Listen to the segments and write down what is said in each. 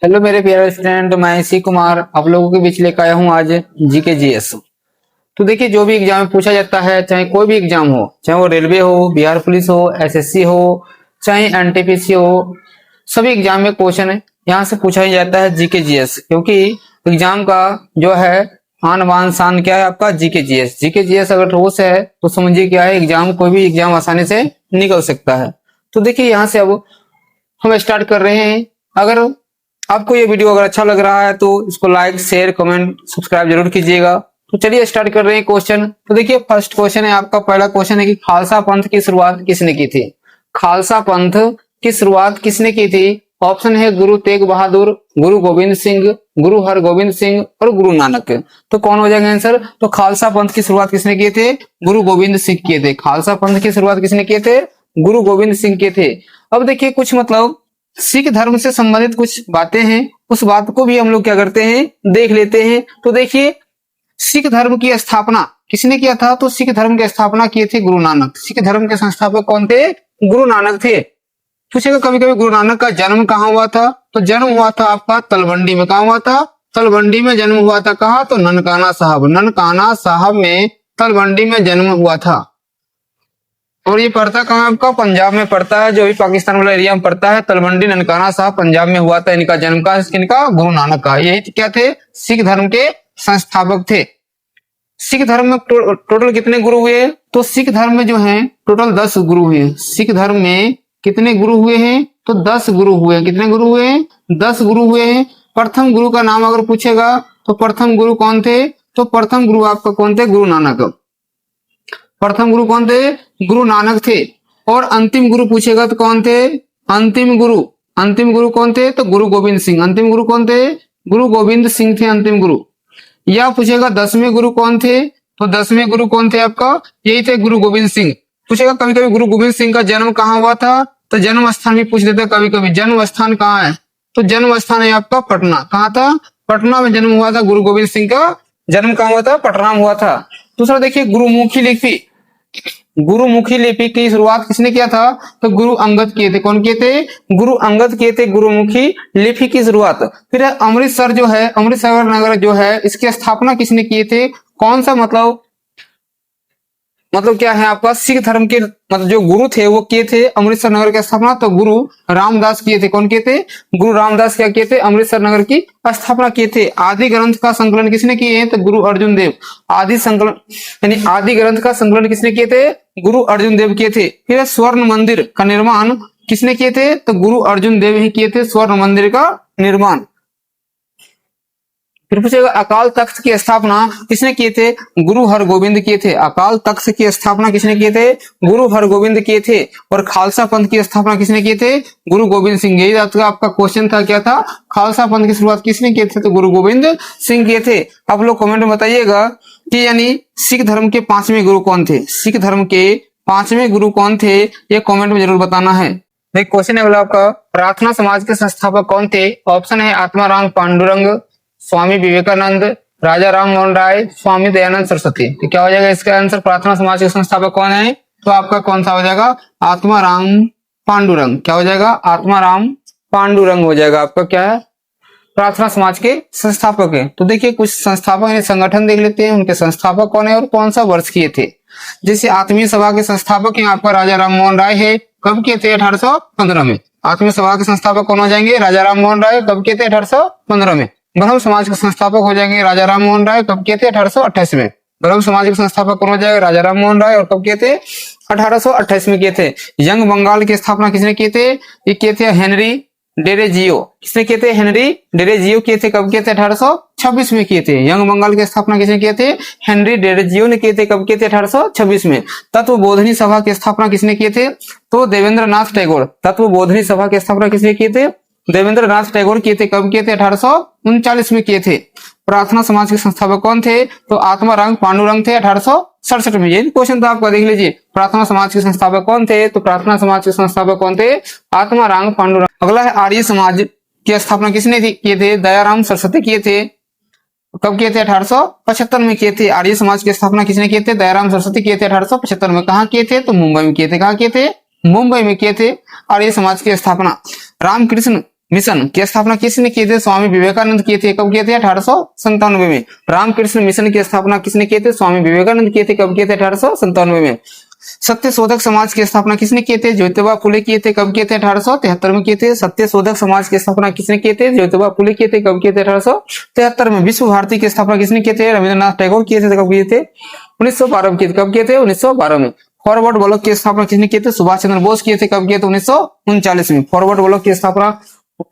Hello मेरे प्यारे student, मैं सी कुमार आप लोगों के बीच लेकर आया हूँ आज जीके जीएस। तो देखिए, जो भी एग्जाम में पूछा जाता है, चाहे कोई भी एग्जाम हो, चाहे वो रेलवे हो, बिहार पुलिस हो, एसएससी हो, चाहे एनटीपीसी हो, सभी एग्जाम में क्वेश्चन यहाँ से पूछा ही जाता है जीके जीएस। क्योंकि एग्जाम का जो है आन बान शान क्या है आपका जीके जीएस। जीके जीएस अगर ठोस है तो समझिए क्या है, एग्जाम कोई भी एग्जाम आसानी से निकल सकता है। तो देखिए, यहाँ से अब हम स्टार्ट कर रहे हैं। अगर आपको ये वीडियो अगर अच्छा लग रहा है तो इसको लाइक शेयर कमेंट सब्सक्राइब जरूर कीजिएगा। तो चलिए स्टार्ट कर रहे हैं क्वेश्चन। तो देखिए, फर्स्ट क्वेश्चन है आपका, पहला क्वेश्चन है कि खालसा पंथ की शुरुआत किसने की थी। खालसा पंथ की शुरुआत किसने की थी? ऑप्शन है गुरु तेग बहादुर, गुरु गोविंद सिंह, गुरु हरगोविंद सिंह और गुरु नानक। तो कौन हो जाएगा आंसर? तो खालसा पंथ की शुरुआत किसने किए थे? गुरु गोविंद सिंह किए थे। खालसा पंथ की शुरुआत किसने किए थे? गुरु गोविंद सिंह के थे। अब देखिए, कुछ मतलब सिख धर्म से संबंधित कुछ बातें हैं, उस बात को भी हम लोग क्या करते हैं, देख लेते हैं। तो देखिए, सिख धर्म की स्थापना किसने किया था? तो सिख धर्म की स्थापना किए थे गुरु नानक। सिख धर्म के संस्थापक कौन थे? गुरु नानक थे। पूछेगा कभी कभी गुरु नानक का जन्म कहाँ हुआ था? तो जन्म हुआ था आपका तलवंडी में। कहा हुआ था? तलवंडी में जन्म हुआ था। कहा? तो ननकाना साहब, ननकाना साहब में तलवंडी में जन्म हुआ था। और ये पड़ता कहाँ आपका? पंजाब में पड़ता है, जो भी पाकिस्तान वाला एरिया में पड़ता है। तलवंडी ननकाना साहब पंजाब में हुआ था। इनका जन्म का इनका गुरु नानक का। यही क्या थे? सिख धर्म के संस्थापक थे। सिख धर्म में टोटल कितने गुरु हुए? तो सिख धर्म में जो है टोटल 10 गुरु हुए। सिख धर्म में कितने गुरु हुए हैं? तो 10 गुरु हुए। कितने गुरु हुए हैं? 10 गुरु हुए हैं। प्रथम गुरु का नाम अगर पूछेगा तो प्रथम गुरु कौन थे? तो प्रथम गुरु आपका कौन थे? गुरु नानक। प्रथम गुरु कौन थे? गुरु नानक थे। और अंतिम गुरु पूछेगा तो कौन थे? अंतिम गुरु, अंतिम गुरु कौन थे? तो गुरु गोविंद सिंह। अंतिम गुरु कौन थे? गुरु गोविंद सिंह थे अंतिम गुरु। या पूछेगा 10वें गुरु कौन थे? तो 10वें गुरु कौन थे आपका? यही थे गुरु गोविंद सिंह। पूछेगा कभी कभी गुरु गोविंद सिंह का जन्म कहाँ हुआ था? तो जन्म स्थान भी पूछ देते कभी कभी। जन्म स्थान कहाँ है? तो जन्म स्थान है आपका पटना। कहाँ था? पटना में जन्म हुआ था गुरु गोविंद सिंह का। जन्म कहाँ हुआ था? पटना में हुआ था। दूसरा देखिए, गुरुमुखी लिपि, गुरुमुखी लिपि की शुरुआत किसने किया था? तो गुरु अंगद किए थे। कौन किए थे? गुरु अंगद किए थे गुरुमुखी लिपि की शुरुआत। फिर अमृतसर जो है, अमृतसर नगर जो है, इसकी स्थापना किसने किए थे? कौन सा मतलब क्या है आपका? सिख धर्म के मतलब जो गुरु थे वो किए थे अमृतसर नगर की स्थापना। तो गुरु रामदास किए थे। कौन किए थे? गुरु रामदास क्या किए थे? अमृतसर नगर की स्थापना किए थे। आदि ग्रंथ का संकलन किसने किए हैं? तो गुरु अर्जुन देव। आदि संकलन यानी आदि ग्रंथ का संकलन किसने किए थे? गुरु अर्जुन देव किए थे। फिर स्वर्ण मंदिर का निर्माण किसने किए थे? तो गुरु अर्जुन देव ही किए थे स्वर्ण मंदिर का निर्माण। फिर पूछेगा अकाल तख्त की स्थापना किसने किए थे? गुरु हरगोविंद किए थे। अकाल तख्त की स्थापना किसने किए थे? गुरु हरगोविंद किए थे। और खालसा पंथ की स्थापना किसने किए थे? गुरु गोविंद सिंह। यही आपका क्वेश्चन था, क्या था? खालसा पंथ की शुरुआत किसने किए थे? तो गुरु गोविंद सिंह किए थे। आप लोग कमेंट में बताइएगा कि यानी सिख धर्म के 5वें गुरु कौन थे? सिख धर्म के 5वें गुरु कौन थे? ये कमेंट में जरूर बताना है। देखिए, क्वेश्चन है बोला आपका, प्रार्थना समाज के संस्थापक कौन थे? ऑप्शन है आत्माराम पांडुरंग, स्वामी विवेकानंद, राजा राम मोहन राय, स्वामी दयानंद सरस्वती। तो क्या हो जाएगा इसका आंसर? प्रार्थना समाज के संस्थापक कौन है? तो आपका कौन सा हो जाएगा? आत्माराम पांडुरंग। क्या हो जाएगा? आत्माराम पांडुरंग हो जाएगा आपका। क्या है? प्रार्थना समाज के संस्थापक है। तो देखिए, कुछ संस्थापक यानी संगठन देख लेते हैं, उनके संस्थापक कौन है और कौन सा वर्ष किए थे। जैसे आत्मीय सभा के संस्थापक है आपका राजा राम मोहन राय है। कब किए थे? 1815 में। आत्मीय सभा के संस्थापक कौन हो जाएंगे? राजा राम मोहन राय। कब किए थे? 1815 में। ब्रह्म समाज के संस्थापक हो जाएंगे राजा राम मोहन राय। कब किए थे? 1828 में। ब्रह्म समाज के संस्थापक कौन हो जाएगा? राजा राम मोहन राय। और कब किए थे? 1828 में किए थे। यंग बंगाल की स्थापना किसने किए थे? ये किए थे हेनरी डेरेजियो। किसने किए थे? हेनरी डेरेजियो किए थे। कब किए थे? 1826 में किए थे। यंग बंगाल की स्थापना किसने किए थे? हेनरी डेरेजियो ने किए थे। कब किए थे? 1826 में। तत्व बोधनी सभा की स्थापना किसने किए थे? तो देवेंद्र नाथ टैगोर। तत्व बोधनी सभा की स्थापना किसने किए थे? देवेंद्र नाथ टैगोर किए थे। कब किए थे? 1839 में किए थे। प्रार्थना समाज के संस्थापक कौन थे? तो आत्माराम पांडुरंग थे 1867 में। ये क्वेश्चन तो आपका देख लीजिए, प्रार्थना समाज के संस्थापक कौन थे? तो प्रार्थना समाज के संस्थापक कौन थे? आत्माराम पांडुरंग। अगला है आर्य समाज की स्थापना किसने किए थे? दयाराम सरस्वती किए थे। कब किए थे? 1875 में किए थे। आर्य समाज की स्थापना किसने किए थे? दयाराम सरस्वती किए थे 1875 में। कहाँ किए थे? तो मुंबई में किए थे। कहाँ किए थे? मुंबई में किए थे आर्य समाज की स्थापना। रामकृष्ण मिशन की स्थापना किसने किए थे? स्वामी विवेकानंद किए थे। कब किए थे? 1897 में। रामकृष्ण मिशन की स्थापना किसने किए थे? स्वामी विवेकानंद किए थे। कब किए थे? 1897 में। सत्य शोधक समाज की स्थापना किसने किए थे? ज्योतिबा फुले किए थे। कब किए थे? 1873 में किए थे। सत्य शोधक समाज की स्थापना किसने किए थे? ज्योतिबा फुले किए थे। कब किए थे? 1873 में। विश्व भारती की स्थापना किसने किए थे? रविंद्रनाथ टैगोर किए थे। कब किए थे? 1912 में किए थे। कब किए थे? 1912 में। फॉरवर्ड ब्लॉक की स्थापना किसने किए थे? सुभाष चंद्र बोस किए थे। कब किए थे? 1939 में। फॉरवर्ड ब्लॉक की स्थापना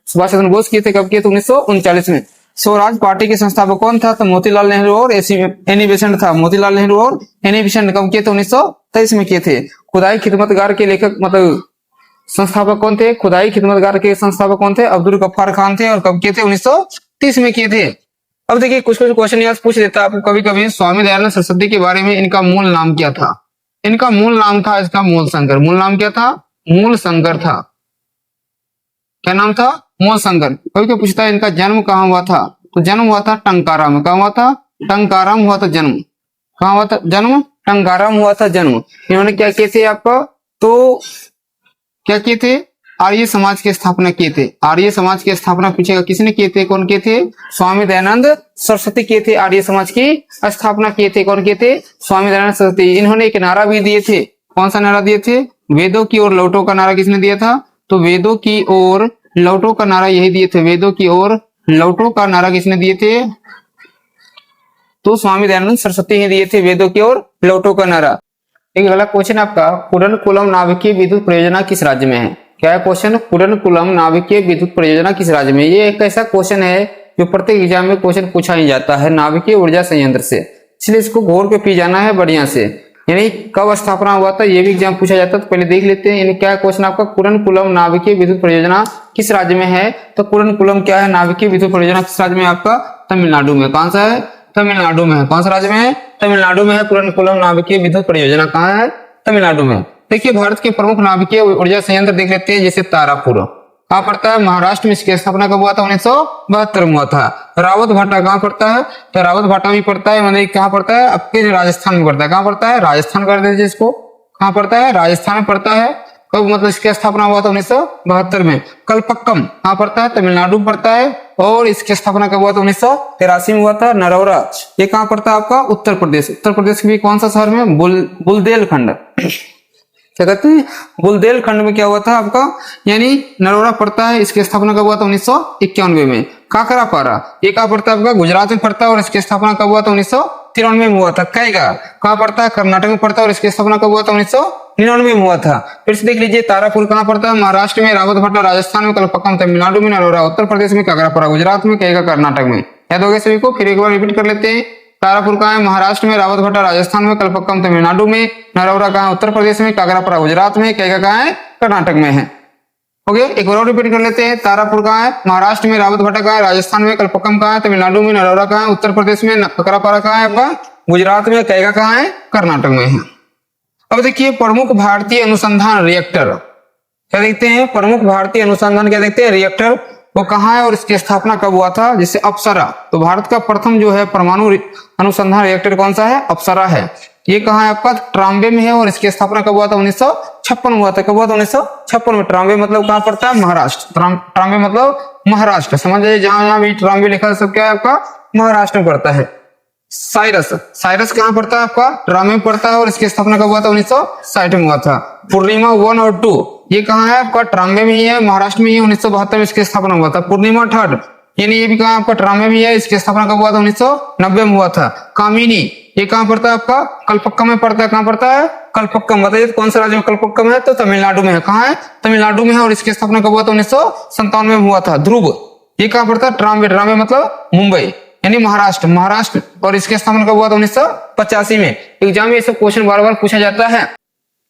सुभाष चंद्र बोस किए थे। कब किए थे? 1939 में। स्वराज पार्टी के संस्थापक कौन था? तो मोतीलाल नेहरू और एनी बेसेंट था। मोतीलाल नेहरू और एनी बेसेंट कब किए थे? 1923 में किए थे। खुदाई खिदमतगार के लेखक मतलब संस्थापक कौन थे? खुदाई खिदमतगार के संस्थापक कौन थे? अब्दुल गफ्फार खान थे। और कब किए थे? 1930 में किए थे। अब देखिए कुछ कुछ क्वेश्चन यहाँ पूछ देता है आपको कभी कभी। स्वामी दयानंद सरस्वती के बारे में इनका मूल नाम क्या था? इनका मूल नाम था इसका मूल शंकर। मूल नाम क्या था? मूल शंकर था। क्या नाम था? मूल शंकर। कभी कोई पूछता है इनका जन्म कहाँ हुआ था? तो जन्म हुआ था टंकारा में। कहाँ हुआ था? टंकारा में हुआ था जन्म। कहाँ हुआ था जन्म? टंकारा में हुआ था जन्म। इन्होंने क्या किए थे आपका? तो क्या किए थे? आर्य समाज की स्थापना किए थे। आर्य समाज की स्थापना पूछेगा किसने किए थे? कौन किए थे? स्वामी दयानंद सरस्वती किए थे। आर्य समाज की स्थापना किए थे। कौन किए थे? स्वामी दयानंद सरस्वती। इन्होंने एक नारा भी दिए थे। कौन सा नारा दिए थे? वेदों की ओर लौटो का नारा किसने दिया था? तो वेदों की ओर लौटो का नारा यही दिए थे। वेदों की ओर लौटो का नारा किसने दिए थे? तो स्वामी दयानंद सरस्वती ही दिए थे वेदों की ओर लौटो का नारा। एक अगला क्वेश्चन आपका, कुडनकुलम नाभिकीय विद्युत परियोजना किस राज्य में है? क्या है क्वेश्चन? कुडनकुलम नाभिकीय विद्युत परियोजना किस राज्य में? ये एक ऐसा क्वेश्चन है जो प्रत्येक एग्जाम में क्वेश्चन पूछा ही जाता है नाभिकीय ऊर्जा संयंत्र से, इसलिए इसको घोर के पी जाना है बढ़िया से। यानी कब स्थापना हुआ था ये भी एग्जाम पूछा जाता है, तो पहले देख लेते हैं। यानी क्या क्वेश्चन आपका? कुडनकुलम नाभिकीय विद्युत परियोजना किस राज्य में है? तो कुडनकुलम क्या है? नाभिकीय विद्युत परियोजना किस राज्य में? आपका तमिलनाडु में। कौन सा है? तमिलनाडु में है। कौन सा राज्य में है? तमिलनाडु में है। कुडनकुलम नाभिकीय विद्युत परियोजना कहाँ है? तमिलनाडु में। देखिए भारत के प्रमुख नाभिकीय ऊर्जा संयंत्र देख लेते हैं, जैसे तारापुर कहाँ पड़ता है? महाराष्ट्र में। इसकी स्थापना कब हुआ था? 1972 में हुआ था। रावत भाटा कहाँ पड़ता है? तो रावत भाटा भी पड़ता है, मतलब कहाँ पड़ता है? आपके राजस्थान में पड़ता है। कहाँ पड़ता है? राजस्थान कर दीजिए इसको। कहाँ पड़ता है? राजस्थान में पड़ता है। कब मतलब इसकी स्थापना हुआ था? 1972 में। कलपक्कम कहाँ पड़ता है? तमिलनाडु में पड़ता है। और इसकी स्थापना कब हुआ था? 1983 में हुआ था। नरौरा ये कहाँ पड़ता है? आपका उत्तर प्रदेश। उत्तर प्रदेश के भी कौन सा शहर में? बुंदेलखंड। क्या कहते हैं? बुंदेलखंड में क्या हुआ था आपका? यानी नरौरा पड़ता है। इसकी स्थापना कब हुआ था? 1991 में। काकरापारा ये कहाँ पड़ता है? आपका गुजरात में पड़ता है। और इसकी स्थापना कब हुआ था? 1993 में हुआ था। कैगा कहाँ पड़ता है? कर्नाटक में पड़ता है। और इसकी स्थापना कब हुआ था? 1999 में हुआ था। फिर से देख लीजिए, तारापुर कहाँ पड़ता है? महाराष्ट्र में। रावत भाटा राजस्थान में। कलपक्कम तमिलनाडु में। नरौरा उत्तर प्रदेश में। काकरापारा गुजरात में। कैगा कर्नाटक में। याद हो गया सभी को? फिर एक बार रिपीट कर लेते हैं। तारापुर कहाँ है? महाराष्ट्र में। रावत भाटा राजस्थान में। कलपक्कम तमिलनाडु में। नरौरा कहाँ है? उत्तर प्रदेश में। काकरापारा गुजरात में। कैगा कहाँ है? कर्नाटक में है। ओके, एक बार और रिपीट कर लेते हैं। तारापुर कहाँ है? महाराष्ट्र में। रावत भाटा कहाँ है? राजस्थान में। कलपक्कम कहाँ है? तमिलनाडु में। नरौरा कहाँ है? उत्तर प्रदेश में। काकरापारा कहाँ है? आपका गुजरात में। कैगा कहाँ है? कर्नाटक में है। अब देखिए प्रमुख भारतीय अनुसंधान रिएक्टर क्या देखते हैं? प्रमुख भारतीय अनुसंधान क्या देखते हैं? रिएक्टर वो कहाँ है और इसकी स्थापना कब हुआ था? जैसे अप्सरा, तो भारत का प्रथम जो है परमाणु अनुसंधान रिएक्टर कौन सा है? अप्सरा है। ये कहाँ है? आपका ट्राम्बे में है। और इसकी स्थापना कब हुआ था? 1956 में हुआ था। कब हुआ था? 1956 में। ट्राम्बे मतलब कहाँ पड़ता है? महाराष्ट्र। ट्राम्बे मतलब महाराष्ट्र। समझ जाइए, जहां जहां भी ट्राम्बे लिखा है सब क्या है? आपका महाराष्ट्र में पड़ता है। साइरस कहाँ पड़ता है? आपका ट्राम्बे में पड़ता है। और इसकी स्थापना कब हुआ था? 1960 में हुआ था। पूर्णिमा 1 और 2 ये कहाँ है? आपका ट्राम्बे में ही है, महाराष्ट्र में ही है। 1972 में इसकी स्थापना हुआ था। पूर्णिमा 3 यानी ये भी कहाँ आपका ट्राम्बे में है। इसकी स्थापना कब हुआ था? 1990 में हुआ था। कामिनी ये कहाँ पड़ता है? आपका कलपक्कम में पड़ता है। कहाँ पड़ता है? कलपक्कम। बताइए कौन सा राज्य में कलपक्कम है? तो तमिलनाडु में है। कहाँ है? तमिलनाडु में है। और इसकी स्थापना कब हुआ था? 1997 में हुआ था। ध्रुव ये कहाँ पड़ता है? ट्राम्बे मतलब मुंबई यानी महाराष्ट्र। और इसके स्थापना कब हुआ था? 1985 में। एग्जाम में ये सब क्वेश्चन बार बार पूछा जाता है।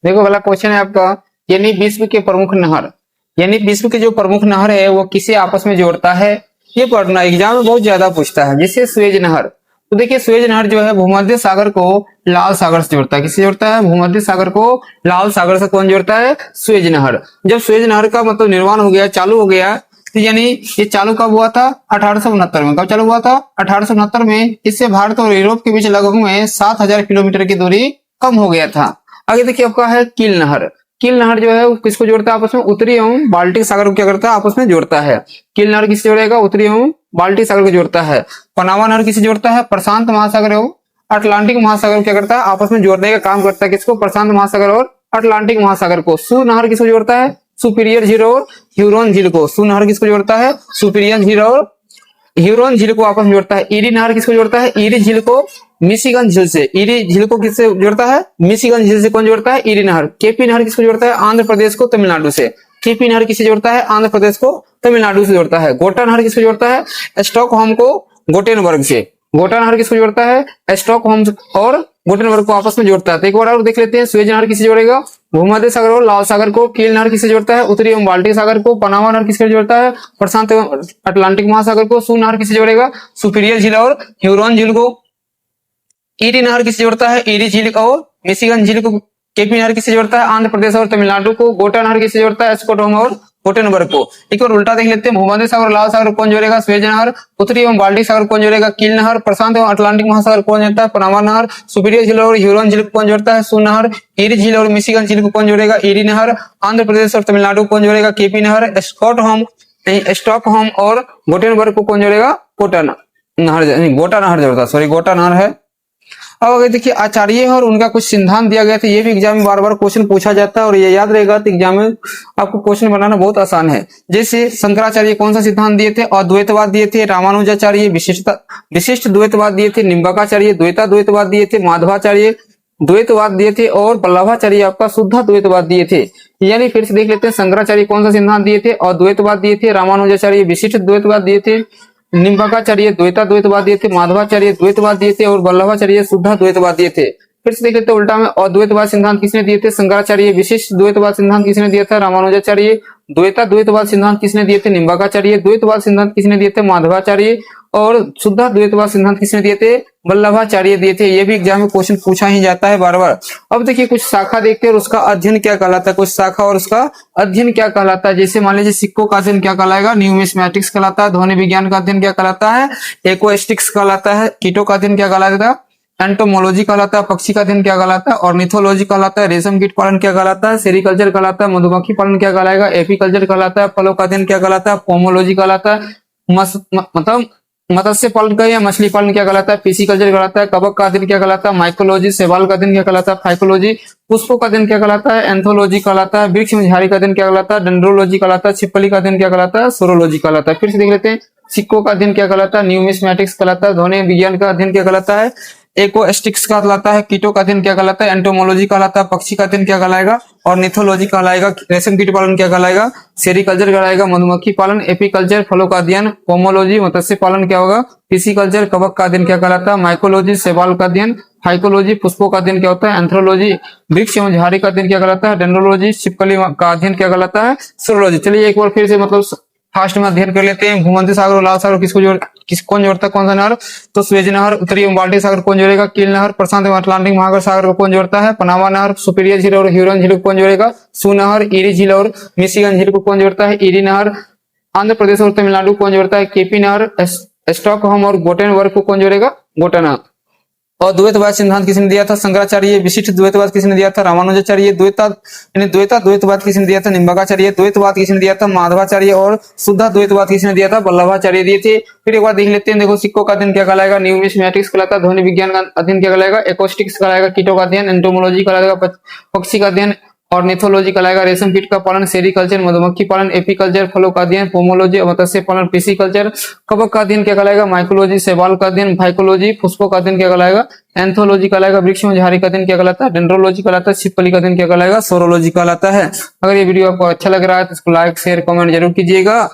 देखो अगला क्वेश्चन है आपका, यानी विश्व के प्रमुख नहर, यानी विश्व के जो प्रमुख नहर है वो किसे आपस में जोड़ता है? ये पढ़ना एग्जाम में बहुत ज्यादा पूछता है। जैसे सुएज नहर, तो देखिए सुएज नहर जो है भूमध्य सागर को लाल सागर से जोड़ता है। किससे जोड़ता है? भूमध्य सागर को लाल सागर से कौन जोड़ता है? सुएज नहर। जब सुएज नहर का मतलब निर्माण हो गया, चालू हो गया, तो यानी ये चालू कब हुआ था? 1869 में। कब चालू हुआ था? 1869 में। इससे भारत और यूरोप के बीच लगभग में 7000 किलोमीटर की दूरी कम हो गया था। आगे देखिए आपका है कील नहर। कील नहर जो है वो किसको जोड़ता है आपस में, उत्तरी एवं बाल्टिक सागर को क्या करता है आपस में जोड़ता है। कील नहर किससे जोड़ेगा, उत्तरी एवं बाल्टिक सागर को जोड़ता है। पनामा नहर किसे जोड़ता है, प्रशांत महासागर एवं अटलांटिक महासागर को क्या करता है आपस में जोड़ने का काम करता है, किसको, प्रशांत महासागर और अटलांटिक महासागर को। सू नहर किसको जोड़ता है, सुपीरियर झील और ह्यूरोन झील को। सू नहर किसको जोड़ता है, सुपीरियर झील और ह्यूरोन झील को आपस में जोड़ता है। ईरी नहर किसको जोड़ता है, ईरी झील को मिशिगन झील से। ईरी झील को किससे जोड़ता है, मिशिगन झील से। कौन जोड़ता है, ईरी नहर। केपी नहर किसको जोड़ता है, आंध्र प्रदेश को तमिलनाडु से। केपी नहर किसे जोड़ता है, आंध्र प्रदेश को तमिलनाडु से जोड़ता है। गोटा नहर किसको जोड़ता है, स्टॉकहोम को गोटेनबर्ग से। गोटा नहर किसको जोड़ता है, स्टॉकहोम और गोटेनबर्ग को आपस में जोड़ता है। तो एक बार और देख लेते हैं, सुएज नहर किसे जोड़ेगा, भूमध्य सागर और लाल सागर को। कील नहर किसे जोड़ता है, उत्तरी एवं बाल्टिक सागर को। पनामा नहर किसे जोड़ता है, प्रशांत एवं अटलांटिक महासागर को। सू नहर किसे जोड़ेगा, सुपीरियर झील और ह्यूरोन झील को। ईरी नहर किसे जोड़ता है, ईरी झील और मिशिगन झील को। केपी नहर किसे जोड़ता है, आंध्र प्रदेश और तमिलनाडु को। गोटा नहर किसे जोड़ता है, स्कॉटहोम और गोटेनबर्ग को। एक बार उल्टा देख लेते हैं, भूमध्य सागर और लाल सागर कौन जोड़ेगा, सुएज नहर। उत्तरी एवं बाल्टिक सागर कौन जोड़ेगा, कील नहर। प्रशांत एवं अटलांटिक महासागर कौन जोड़ता है, पनामा नहर। सुपीरियर झील और ह्यूरोन झील को कौन जोड़ता है, सू नहर। ईरी झील और मिशिगन झील को कौन जोड़ेगा, ईरी नहर। आंध्र प्रदेश और तमिलनाडु कौन जोड़ेगा, केपी नहर। स्टॉकहोम और गोटेनबर्ग को कौन जोड़ेगा, गोटा नहर जोड़ता, सॉरी गोटा नहर है। अब अगर देखिए आचार्य और उनका कुछ सिद्धांत दिया गया था, ये भी एग्जाम में बार बार क्वेश्चन पूछा जाता है और ये याद रहेगा तो एग्जाम में आपको क्वेश्चन बनाना बहुत आसान है। जैसे शंकराचार्य कौन सा सिद्धांत दिए थे, अद्वैतवाद दिए थे। रामानुजाचार्य विशिष्ट द्वैतवाद दिए थे। निम्बकाचार्य द्वैतवाद दिए थे। माधवाचार्य द्वैतवाद दिए थे और वल्लभाचार्य आपका शुद्ध द्वैतवाद दिए थे। यानी फिर से देख लेते हैं, शंकराचार्य कौन सा सिद्धांत दिए थे, अद्वैतवाद दिए थे। रामानुजाचार्य विशिष्ट द्वैतवाद दिए थे। निम्बकाचार्य द्वैतवाद दिए थे। माधवाचार्य द्वैतवाद दिए थे और वल्लभाचार्य शुद्ध द्वैतवाद दिए थे। फिर से देख लेते हैं उल्टा में, अद्वैतवाद सिद्धांत किसने दिए थे, शंकराचार्य। विशिष्ट द्वैतवाद सिद्धांत किसने दिया था, रामानुजाचार्य। द्वैतवाद सिद्धांत किसने दिए थे, निम्बकाचार्य। द्वैतवाद सिद्धांत किसने दिए थे, माधवाचार्य। और शुद्ध द्वैतवाद सिद्धांत किसने दिए थे, वल्लभाचार्य दिए थे। ये भी एग्जाम में क्वेश्चन पूछा ही जाता है बार बार। अब देखिए कुछ शाखा देखते हैं और उसका अध्ययन क्या कहलाता है, कुछ शाखा और उसका अध्ययन क्या कहलाता है। जैसे मान लीजिए सिक्कों का अध्ययन क्या कहलाएगा, न्यूमिस्मैटिक्स कहलाता है। ध्वनि विज्ञान का अध्ययन क्या कहलाता है, एक्वास्टिक्स कहलाता है। कीटों का अध्ययन क्या कहलाता है, एंटोमोलॉजी कहलाता है। पक्षी का अध्ययन क्या कहलाता है, ऑर्निथोलॉजी कहलाता है। रेशम कीट पालन क्या कहलाता है, सेरिकल्चर कहलाता है। मधुमक्खी पालन क्या कहलाएगा, एपीकल्चर कहलाता है। फलों का अध्ययन क्या कहलाता है, पोमोलॉजी कहलाता है। मतलब मत्स्य पालन का या मछली पालन क्या कहलाता है, पिसीकल्चर कहलाता है। कवक का अध्ययन क्या कहलाता है, माइकोलॉजी। शैवाल का अध्ययन क्या कहलाता है, फाइकोलॉजी। पुष्पों का अध्ययन क्या कहलाता है, एंथोलॉजी कहलाता है। वृक्ष में झाड़ी का अध्ययन क्या कहलाता है, डेंड्रोलॉजी कहलाता है। छिपकली का अध्ययन क्या कहलाता है, सोरोलॉजी कहलाता है। फिर से देख लेते हैं, सिक्कों का अध्ययन क्या कहलाता है, न्यूमिस्मैटिक्स कहलाता है। ध्वनि विज्ञान का अध्ययन क्या कहलाता है, एक्वास्टिक्स कहलाता है। कीटों का अध्ययन क्या कहलाता है, एंटोमोलॉजी कहलाता है। पक्षी का अध्ययन क्या कहलाएगा, ऑर्निथोलॉजी कहलाएगा। रेशम कीट पालन क्या कहलाएगा, सेरिकल्चर कहलाएगा। मधुमक्खी पालन एपीकल्चर। फलों का अध्ययन पोमोलॉजी। मत्स्य पालन क्या होगा, पिसीकल्चर। कवक का अध्ययन क्या कहलाता है, माइकोलॉजी। शैवाल का अध्ययन फाइकोलॉजी। पुष्पों का अध्ययन क्या होता है, एंथ्रोलॉजी। वृक्ष एवं झाड़ी का अध्ययन क्या कहलाता है, डेंड्रोलॉजी। छिपकली का अध्ययन क्या कहलाता है, सोरोलॉजी। चलिए एक बार फिर से मतलब फास्ट में अध्ययन कर लेते हैं। भूमध्य सागर और लाल सागर कौन जोड़ता है, कौन सा नहर, तो सुएज नहर। उत्तरी एवं बाल्टिक सागर कौन जोड़ेगा, कील नहर। प्रशांत एवं अटलांटिक महासागर को कौन जोड़ता है, पनामा नहर। सुपीरियर झील और ह्यूरोन झील को कौन जोड़ेगा, सू नहर। ईरी झील और मिशिगन झील को कौन जोड़ता है, ईरी नहर। आंध्र प्रदेश और तमिलनाडु कौन जोड़ता है, केपी नहर। स्टॉकहोम और गोटेनबर्ग को कौन जोड़ेगा, गोटा नहर। और द्वैतवाद सिद्धांत किसने दिया था, शंकराचार्य। विशिष्ट द्वैतवाद किसने दिया था, रामानुजाचार्य। द्वैतवाद किसने दिया था, निम्बकाचार्य। द्वैतवाद किसने दिया था, माधवाचार्य। और शुद्ध द्वैतवाद किसने दिया था, वल्लभाचार्य दिए थे। फिर एक बार देख लेते हैं, देखो सिक्कों का अध्ययन क्या कहलाएगा, न्यूमिस्मैटिक्स कहलाता है। ध्वनि विज्ञान का अध्ययन क्या कहलाएगा, एक्वास्टिक्स कहलाएगा। कीटों का अध्ययन एंटोमोलॉजी कहलाएगा। पक्षी का अध्ययन ऑर्निथोलॉजी कहलाएगा। रेशम कीट का पालन सेरिकल्चर। मधुमक्खी पालन एपीकल्चर। फलों का अध्ययन पोमोलॉजी। मत्स्य पालन पिसीकल्चर। कवक का अध्ययन क्या कहलाएगा, माइकोलॉजी। शैवाल का अध्ययन फाइकोलॉजी। पुष्पों का अध्ययन क्या कहलाएगा, एंथोलॉजी कहलाएगा। वृक्ष में झाड़ी का अध्ययन क्या कहलाता है, डेंड्रोलॉजी कहलाता है। छिपकली का अध्ययन क्या कहलाएगा, सोरोलॉजी कहलाता है। अगर ये वीडियो आपको अच्छा लग रहा है तो इसको लाइक शेयर कमेंट जरूर कीजिएगा।